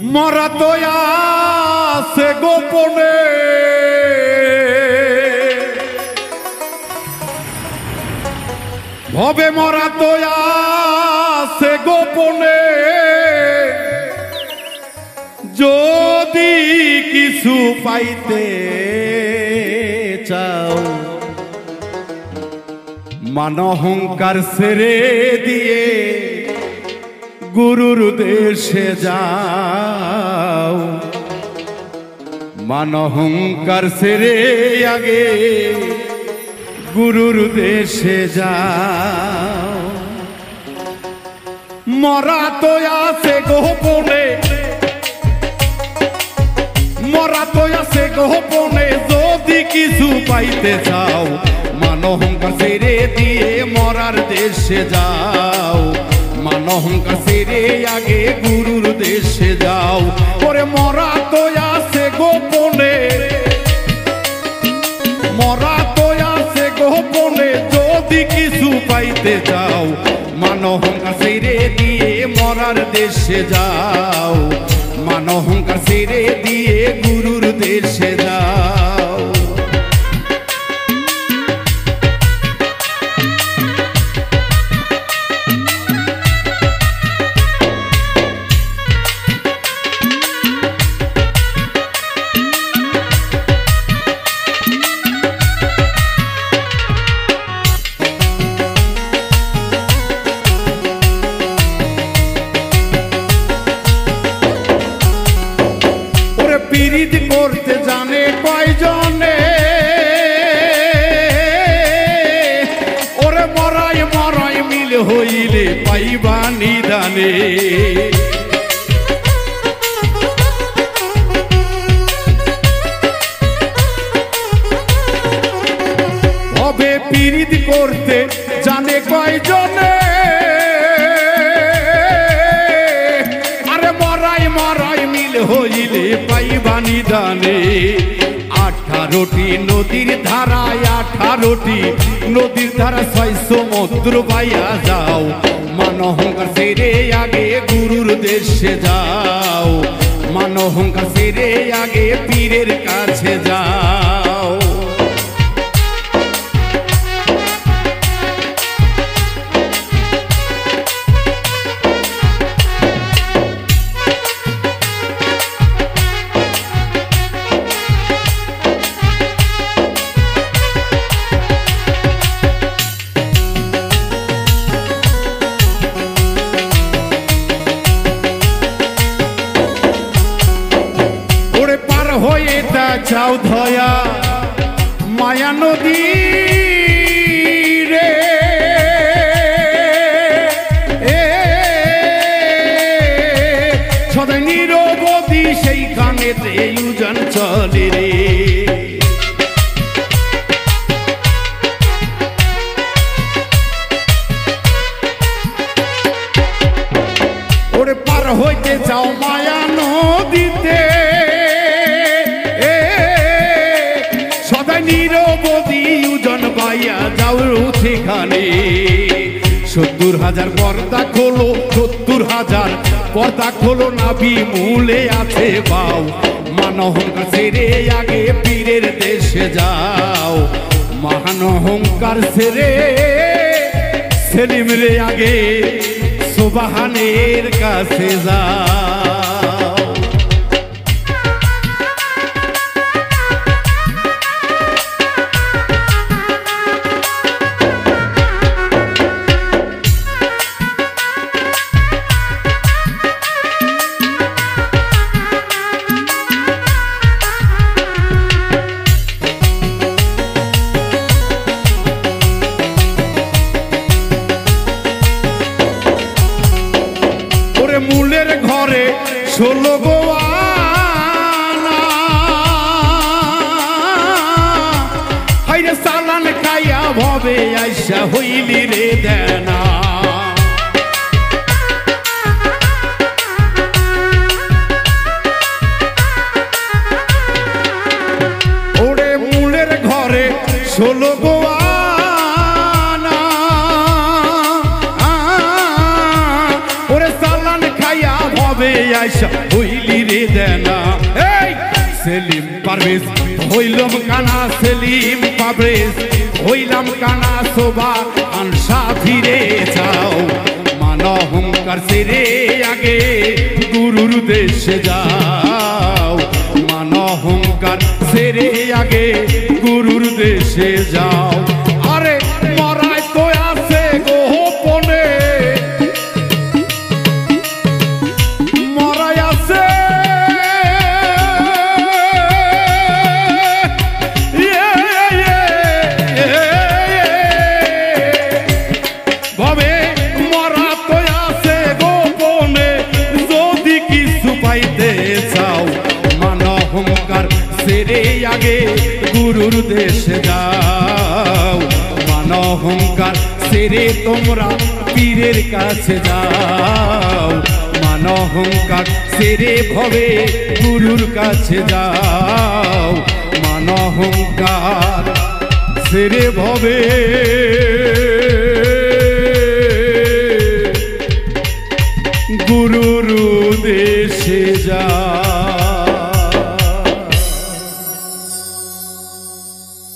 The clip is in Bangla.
মরা তো আছে গোপনে, ভবে মরা তো আছে গোপনে। যদি কিছু পাইতে চাও মান অহংকার ছেড়ে দিয়ে গুরুর দেশে যাও। মান অহংকার ছেড়ে আগে গুরুর দেশে যাও। মরা তো আছে গোপনে, মরা তো আছে গোপনে। যদি কিছু পাইতে চাও মান অহংকার ছেড়ে দিয়ে মরার দেশে যাও। মান অহংকার ছেড়ে আগে গুরুর দেশে যাও। ওরে মরা তো আছে গোপনে, মরা তো আছে গোপনে। যদি কিছু পাইতে চাও মান অহংকার ছেড়ে দিয়ে মরার দেশে যাও। মান অহংকার ছেড়ে দিয়ে গুরুর দেশে যাও। পীড়িত করতে জানে কয়জনে, ওরে মরাই মরাই মিল হইলে পাইবা নিদানে। হবে পীড়িত করতে জানে কয়জনে, আরে মরাই মরাই মিল হইলে পাইবা নিদানে। 18টি নদীর ধারায় 18টি নদীর ধারা 6 সমুদ্র বাইয়া যাও। মান অহংকার ছেড়ে আগে গুরুর দেশে যাও। মান অহংকার ছেড়ে আগে পীরের কাছে যাও। হয়ে তা যাও ধয়া মায়া নদী রে, সদাই নিরবধি সেইখানেতে উজান চলে রে। ওরে পার হইতে যাও মায়া নদীতে, নিরবধি উজন পাইয়া যাও সেখানে। 70,000 পর্দা খোলো, 70,000 পর্দা খোলো, নাভি মূলে আছে বাউ। মান অহংকার ছেড়ে আগে পীরের দেশে যাও। মান অহংকার ছেড়ে সেলিম রে আগে সুবহানের কাছে যাও। মূলের ঘরে 16 গোয়ানা, হাইরে সালান খাইয়া ভবে আইসা হইলি রে দেনা। ওরে মূলের ঘরে 16 গোয়ানা, ওরে সালান খাইয়া ভবে আইসা হইলি ফিরে দেনা এই সেলিম পারভেজ হইলাম কানা সেলিম পারভেজ হইলাম কানা শোভা আনসা ফিরে যাও মান অহংকার ছেড়ে আগে গুরুর দেশে যাও মান অহংকার ছেড়ে আগে গুরুর দেশে যাও আরে মরাই তো আছে গোপনে মরাই আছে ভাবে মরা তো আছে গোপনে যদি কিছু পাইতে চাও মান অহংকার ছেড়ে আগে গুরুর দেশে যাও মান অহংকার ছেড়ে তোমরা পীরের কাছে যাও মান অহংকার ছেড়ে ভবে গুরুর কাছে যাও মান অহংকার ছেড়ে ভবে গুরুর দেশে যাও।